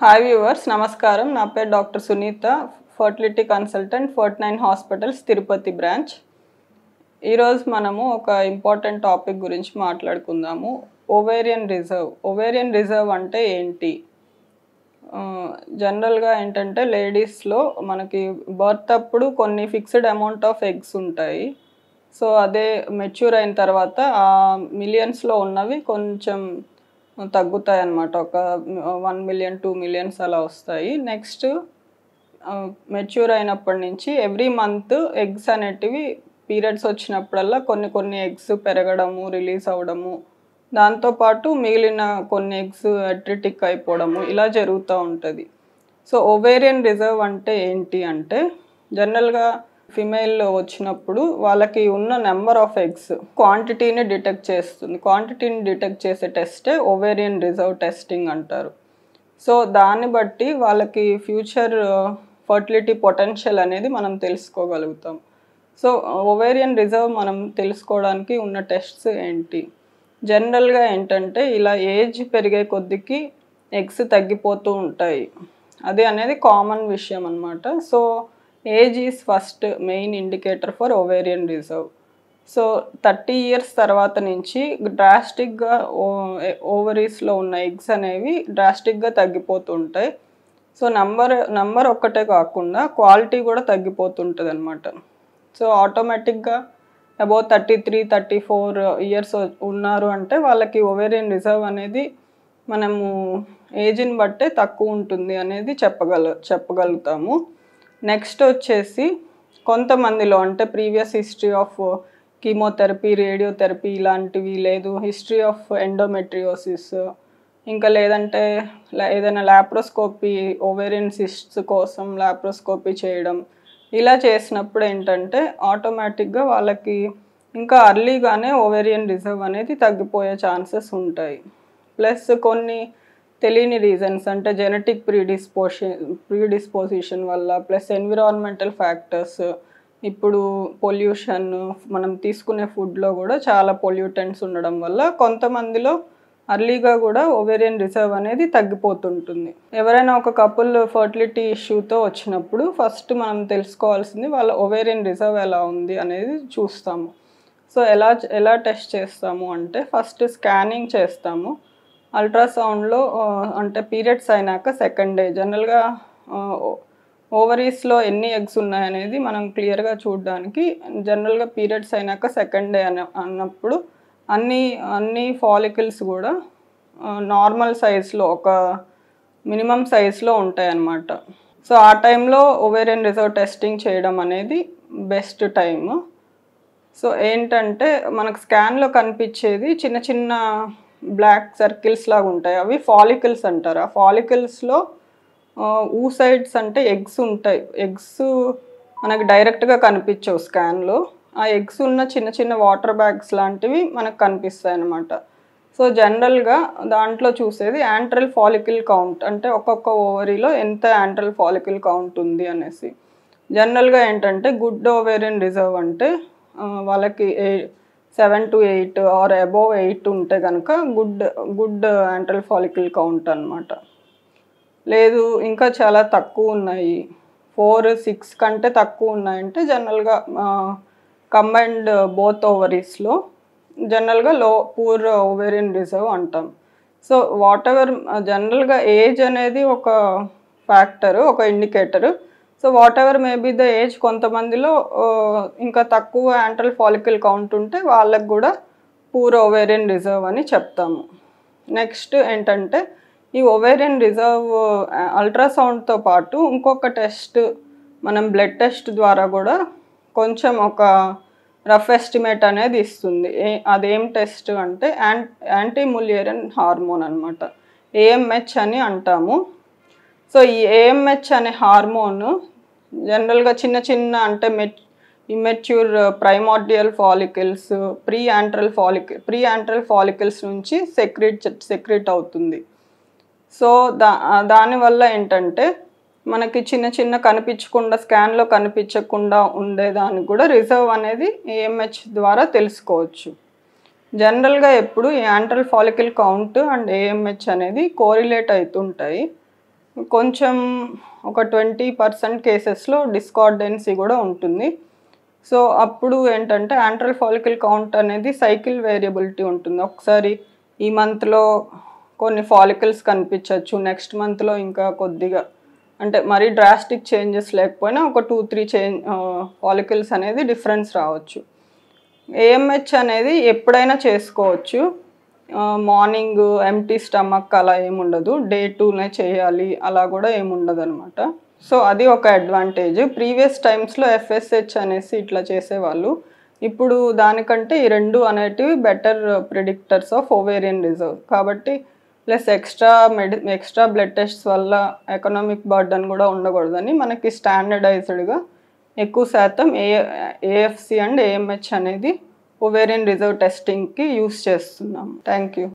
Hi viewers, నమస్కారం. నా పేరు doctor Sunita, fertility consultant, 49 hospitals Tirupati branch. ఈరోజు మనము ఒక ఇంపార్టెంట్ టాపిక్ గురించి మాట్లాడుకుందాము. ఓవేరియన్ రిజర్వ్ అంటే ఏంటి? జనరల్గా ఏంటంటే లేడీస్లో మనకి బర్త్ అప్పుడు కొన్ని ఫిక్స్డ్ అమౌంట్ ఆఫ్ ఎగ్స్ ఉంటాయి. సో అదే మెచ్యూర్ అయిన తర్వాత ఆ మిలియన్స్లో ఉన్నవి కొంచెం తగ్గుతాయి అన్నమాట. ఒక 1 మిలియన్ 2 మిలియన్స్ అలా వస్తాయి. నెక్స్ట్ మెచ్యూర్ అయినప్పటి నుంచి ఎవ్రీ మంత్ ఎగ్స్ అనేటివి పీరియడ్స్ వచ్చినప్పుడల్లా కొన్ని ఎగ్స్ పెరగడము, రిలీజ్ అవ్వడము, దాంతోపాటు మిగిలిన కొన్ని ఎగ్స్ అట్రిటిక్ అయిపోవడము ఇలా జరుగుతూ ఉంటుంది. సో ఓవేరియన్ రిజర్వ్ అంటే ఏంటి అంటే, జనరల్గా ఫిమేల్లో వచ్చినప్పుడు వాళ్ళకి ఉన్న నెంబర్ ఆఫ్ ఎగ్స్ క్వాంటిటీని డిటెక్ట్ చేస్తుంది. క్వాంటిటీని డిటెక్ట్ చేసే టెస్టే ఓవేరియన్ రిజర్వ్ టెస్టింగ్ అంటారు. సో దాన్ని బట్టి వాళ్ళకి ఫ్యూచర్ ఫర్టిలిటీ పొటెన్షియల్ అనేది మనం తెలుసుకోగలుగుతాం. సో ఓవేరియన్ రిజర్వ్ మనం తెలుసుకోవడానికి ఉన్న టెస్ట్స్ ఏంటి? జనరల్గా ఏంటంటే ఇలా ఏజ్ పెరిగే కొద్దికి ఎగ్స్ తగ్గిపోతూ ఉంటాయి. అది అనేది కామన్ విషయం అన్నమాట. So age is first main indicator for ovarian reserve. So 30 years తర్వాత నుంచి డ్రాస్టిక్గా ఓవరీస్లో ఉన్న ఎగ్స్ అనేవి డ్రాస్టిక్గా తగ్గిపోతుంటాయి. సో నంబర్ ఒక్కటే కాకుండా క్వాలిటీ కూడా తగ్గిపోతుంటుంది అన్నమాట. సో ఆటోమేటిక్గా అబౌవ్ 33-34 ఇయర్స్ ఉన్నారు అంటే వాళ్ళకి ఓవేరియన్ రిజర్వ్ అనేది మనము ఏజ్ని బట్టే తక్కువ ఉంటుంది అనేది చెప్పగలుగుతాము. నెక్స్ట్ వచ్చేసి కొంతమందిలో అంటే previous history of chemotherapy, radiotherapy ఇలాంటివి, లేదు హిస్టరీ ఆఫ్ ఎండోమెట్రియోసిస్, ఇంకా లేదంటే ఏదైనా లాప్రోస్కోపీ ఓవేరియన్ సిస్ట్స్ కోసం లాప్రోస్కోపీ చేయడం, ఇలా చేసినప్పుడు ఏంటంటే ఆటోమేటిక్గా వాళ్ళకి ఇంకా అర్లీగానే ఓవేరియన్ రిజర్వ్ అనేది తగ్గిపోయే ఛాన్సెస్ ఉంటాయి. ప్లస్ కొన్ని తెలియని రీజన్స్ అంటే జెనెటిక్ ప్రీడిస్పోజిషన్ వల్ల, ప్లస్ ఎన్విరాన్మెంటల్ ఫ్యాక్టర్స్, ఇప్పుడు పొల్యూషన్, మనం తీసుకునే ఫుడ్లో కూడా చాలా పొల్యూటెంట్స్ ఉండడం వల్ల కొంతమందిలో అర్లీగా కూడా ఓవేరియన్ రిజర్వ్ అనేది తగ్గిపోతుంటుంది. ఎవరైనా ఒక కపుల్ ఫర్టిలిటీ ఇష్యూతో వచ్చినప్పుడు ఫస్ట్ మనం తెలుసుకోవాల్సింది వాళ్ళ ఓవేరియన్ రిజర్వ్ ఎలా ఉంది అనేది చూస్తాము. సో ఎలా టెస్ట్ చేస్తాము అంటే, ఫస్ట్ స్కానింగ్ చేస్తాము. అల్ట్రాసౌండ్లో అంటే పీరియడ్స్ అయినాక సెకండ్ డే జనరల్గా ఓవరీస్లో ఎన్ని ఎగ్స్ ఉన్నాయనేది మనం క్లియర్గా చూడడానికి జనరల్గా పీరియడ్స్ అయినాక సెకండ్ డే అన్నప్పుడు అన్ని ఫాలికల్స్ కూడా నార్మల్ సైజ్లో ఒక మినిమం సైజ్లో ఉంటాయి అన్నమాట. సో ఆ టైంలో ఓవేరియన్ రిజర్వ్ టెస్టింగ్ చేయడం అనేది బెస్ట్ టైము. సో ఏంటంటే మనకు స్కాన్లో కనిపించేది చిన్న చిన్న బ్లాక్ సర్కిల్స్ లాగా ఉంటాయి, అవి ఫాలికల్స్ అంటారు. ఆ ఫాలికల్స్లో ఊసైడ్స్ అంటే ఎగ్స్ ఉంటాయి. ఎగ్స్ మనకు డైరెక్ట్గా కనిపించవు స్కాన్లో. ఆ ఎగ్స్ ఉన్న చిన్న చిన్న వాటర్ బ్యాగ్స్ లాంటివి మనకు కనిపిస్తాయి అన్నమాట. సో జనరల్గా దాంట్లో చూసేది యాంట్రల్ ఫాలికల్ కౌంట్, అంటే ఒక్కొక్క ఓవరీలో ఎంత యాంట్రల్ ఫాలికల్ కౌంట్ ఉంది అనేసి. జనరల్గా ఏంటంటే గుడ్ ఓవేరియన్ రిజర్వ్ అంటే వాళ్ళకి 7 to 8 ఆర్ అబోవ్ 8 ఉంటే కనుక గుడ్ యాంట్రల్ ఫాలికల్ కౌంట్ అన్నమాట. లేదు ఇంకా చాలా తక్కువ ఉన్నాయి, 4-6 కంటే తక్కువ ఉన్నాయంటే జనరల్గా కంబైన్డ్ బోత్ ఓవరీస్లో జనరల్గా పూర్ ఓవేరియన్ రిజర్వ్ అంటాం. సో వాటెవర్ జనరల్గా ఏజ్ అనేది ఒక ఫ్యాక్టరు, ఒక indicator. So whatever maybe the age, కొంతమందిలో ఇంకా తక్కువ యాంట్రల్ ఫాలికల్ కౌంట్ ఉంటే వాళ్ళకు కూడా పూర్ ఓవేరియన్ రిజర్వ్ అని చెప్తాము. నెక్స్ట్ ఏంటంటే ఈ ఓవేరియన్ రిజర్వ్ అల్ట్రాసౌండ్తో పాటు ఇంకొక టెస్ట్ మనం బ్లడ్ టెస్ట్ ద్వారా కూడా కొంచెం ఒక రఫ్ ఎస్టిమేట్ అనేది ఇస్తుంది. అదేం టెస్ట్ అంటే యాంటీ ముల్లేరియన్ హార్మోన్ అనమాట, AMH అని అంటాము. సో ఈ AMH అనే హార్మోన్ జనరల్గా చిన్న అంటే immature primordial follicles, pre antral follicles నుంచి సెక్రీట్ అవుతుంది. సో దానివల్ల ఏంటంటే మనకి చిన్న కనిపించకుండా, స్కాన్లో కనిపించకుండా ఉండేదానికి కూడా రిజర్వ్ అనేది AMH ద్వారా తెలుసుకోవచ్చు. జనరల్గా ఎప్పుడు ఈ antral follicle count and AMH అనేది కోరిలేట్ అవుతుంటాయి. కొంచెం ఒక 20% కేసెస్లో డిస్కార్డెన్సీ కూడా ఉంటుంది. సో అప్పుడు ఏంటంటే యాంట్రల్ ఫాలికల్ కౌంట్ అనేది సైకిల్ వేరియబిలిటీ ఉంటుంది. ఒకసారి ఈ మంత్లో కొన్ని ఫాలికల్స్ కనిపించవచ్చు, నెక్స్ట్ మంత్లో ఇంకా కొద్దిగా, అంటే మరీ డ్రాస్టిక్ చేంజెస్ లేకపోయినా ఒక 2-3 ఫాలికల్స్ అనేది డిఫరెన్స్ రావచ్చు. ఏఎంహెచ్ అనేది ఎప్పుడైనా చేసుకోవచ్చు. మార్నింగ్ ఎంటీ స్టమక్ అలా ఏముండదు, డే 2నే చేయాలి అలా కూడా ఏముండదు అనమాట. సో అది ఒక అడ్వాంటేజ్. ప్రీవియస్ టైమ్స్లో ఎఫ్ఎస్హెచ్ అనేసి ఇట్లా చేసేవాళ్ళు. ఇప్పుడు దానికంటే ఈ రెండు అనేటివి better predictors of ovarian reserve కాబట్టి, ప్లస్ ఎక్స్ట్రా బ్లడ్ టెస్ట్స్ వల్ల ఎకనామిక్ బర్డన్ కూడా ఉండకూడదని మనకి స్టాండర్డైజ్డ్గా ఎక్కువ శాతం ఏఎఫ్సి అండ్ ఏఎంహెచ్ అనేది ఓవేరియన్ రిజర్వ్ టెస్టింగ్కి యూస్ చేస్తున్నాం. Thank you.